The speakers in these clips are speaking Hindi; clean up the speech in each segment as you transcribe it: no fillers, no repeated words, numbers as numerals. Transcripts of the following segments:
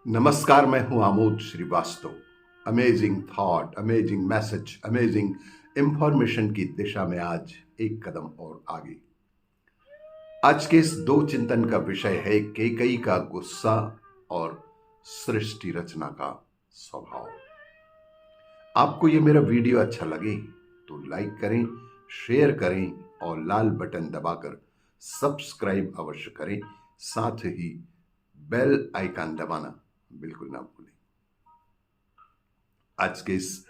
नमस्कार, मैं हूं Amod Shrivastava. Amazing thought, amazing message, amazing information की दिशा में आज एक कदम और आगे। आज के इस दो चिंतन का विषय है कैकई का गुस्सा और सृष्टि रचना का स्वभाव। आपको ये मेरा वीडियो अच्छा लगे तो लाइक करें, शेयर करें और लाल बटन दबाकर सब्सक्राइब अवश्य करें। साथ ही बेल आइकन दबाना बिल्कुल ना भूलें। आज के इस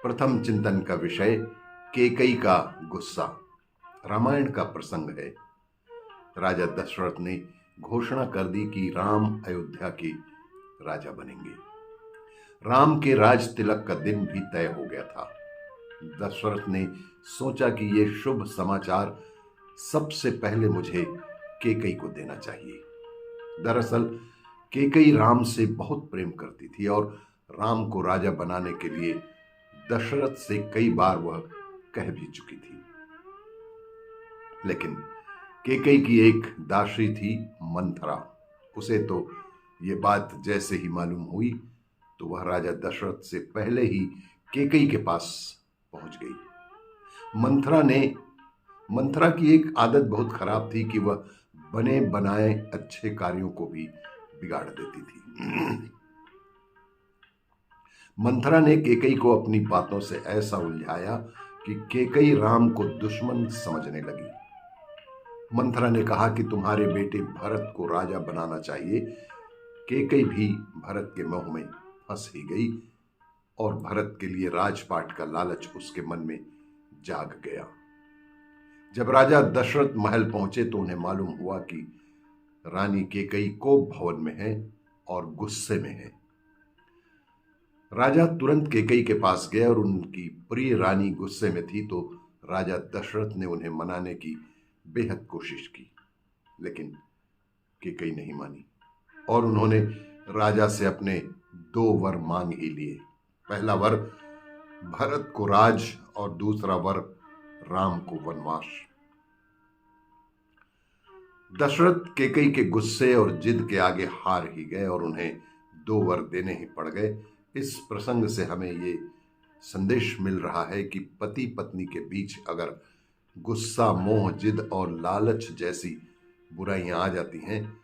प्रथम चिंतन का विषय कैकई का गुस्सा। रामायण का प्रसंग है। राजा दशरथ ने घोषणा कर दी कि राम अयोध्या के राजा बनेंगे। राम के राज तिलक का दिन भी तय हो गया था। दशरथ ने सोचा कि यह शुभ समाचार सबसे पहले मुझे कैकई को देना चाहिए। दरअसल कैकई राम से बहुत प्रेम करती थी और राम को राजा बनाने के लिए दशरथ से कई बार वह कह भी चुकी थी। लेकिन कैकई की एक दासी थी मंथरा। उसे तो ये बात जैसे ही मालूम हुई तो वह राजा दशरथ से पहले ही कैकई के पास पहुंच गई। मंथरा की एक आदत बहुत खराब थी कि वह बने बनाए अच्छे कार्यों को भी बिगाड़ देती थी। मंथरा ने कैकई को अपनी बातों से ऐसा उलझाया कि कैकई राम को दुश्मन समझने लगी। मंथरा ने कहा कि तुम्हारे बेटे भरत को राजा बनाना चाहिए। कैकई भी भरत के मोह में फंस ही गई और भरत के लिए राजपाट का लालच उसके मन में जाग गया। जब राजा दशरथ महल पहुंचे तो उन्हें मालूम हुआ कि रानी कैकई कोप भवन में है और गुस्से में है। राजा तुरंत कैकई के पास गए और उनकी प्रिय रानी गुस्से में थी तो राजा दशरथ ने उन्हें मनाने की बेहद कोशिश की, लेकिन कैकई नहीं मानी और उन्होंने राजा से अपने दो वर मांग ही लिए। पहला वर भरत को राज और दूसरा वर राम को वनवास। दशरथ कैकई के गुस्से और जिद के आगे हार ही गए और उन्हें दो वर देने ही पड़ गए। इस प्रसंग से हमें ये संदेश मिल रहा है कि पति पत्नी के बीच अगर गुस्सा, मोह, जिद और लालच जैसी बुराइयां आ जाती हैं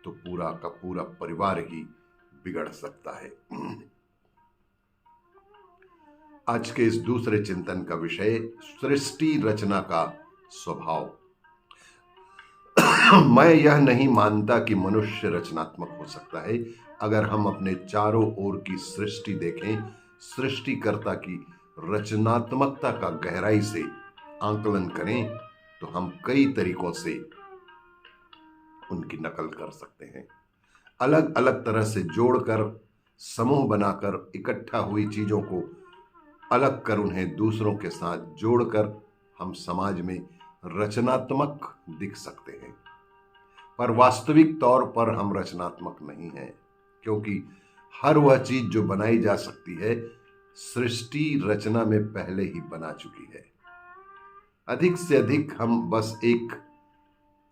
तो पूरा का पूरा परिवार ही बिगड़ सकता है। आज के इस दूसरे चिंतन का विषय सृष्टि रचना का स्वभाव। मैं यह नहीं मानता कि मनुष्य रचनात्मक हो सकता है। अगर हम अपने चारों ओर की सृष्टि देखें, सृष्टिकर्ता की रचनात्मकता का गहराई से आंकलन करें तो हम कई तरीकों से उनकी नकल कर सकते हैं। अलग अलग तरह से जोड़कर, समूह बनाकर, इकट्ठा हुई चीजों को अलग कर उन्हें दूसरों के साथ जोड़कर हम समाज में रचनात्मक दिख सकते हैं। पर वास्तविक तौर पर हम रचनात्मक नहीं हैं, क्योंकि हर वह चीज जो बनाई जा सकती है सृष्टि रचना में पहले ही बना चुकी है। अधिक से अधिक हम बस एक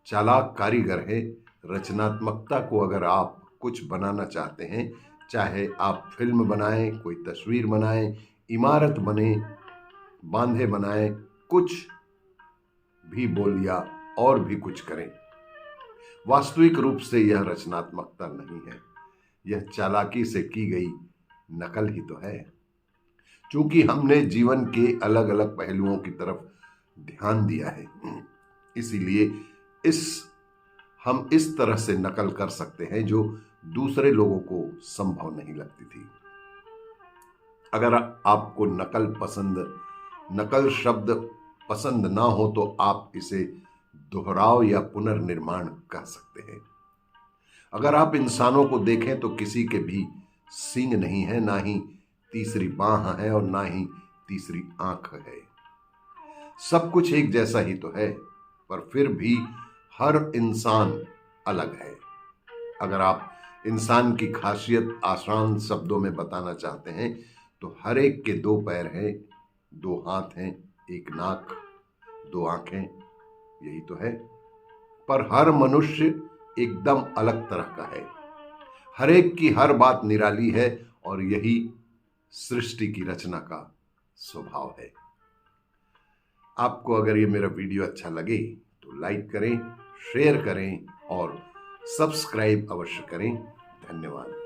चालाक कारीगर हैं। रचनात्मकता को अगर आप कुछ बनाना चाहते हैं, चाहे आप फिल्म बनाएं, कोई तस्वीर बनाएं, इमारत बने, बांधे बनाएं, कुछ भी बोलिया और भी कुछ करें, वास्तविक रूप से यह रचनात्मकता नहीं है। यह चालाकी से की गई नकल ही तो है। क्योंकि हमने जीवन के अलग अलग पहलुओं की तरफ ध्यान दिया है, इसीलिए हम इस तरह से नकल कर सकते हैं जो दूसरे लोगों को संभव नहीं लगती थी। अगर आपको नकल शब्द पसंद ना हो तो आप इसे दोहराव या पुनर्निर्माण कह सकते हैं। अगर आप इंसानों को देखें तो किसी के भी सींग नहीं है, ना ही तीसरी बांह है और ना ही तीसरी आंख है। सब कुछ एक जैसा ही तो है, पर फिर भी हर इंसान अलग है। अगर आप इंसान की खासियत आसान शब्दों में बताना चाहते हैं तो हर एक के दो पैर हैं, दो हाथ हैं, एक नाक, दो आंखें, यही तो है। पर हर मनुष्य एकदम अलग तरह का है। हर एक की हर बात निराली है और यही सृष्टि की रचना का स्वभाव है। आपको अगर ये मेरा वीडियो अच्छा लगे तो लाइक करें, शेयर करें और सब्सक्राइब अवश्य करें। धन्यवाद।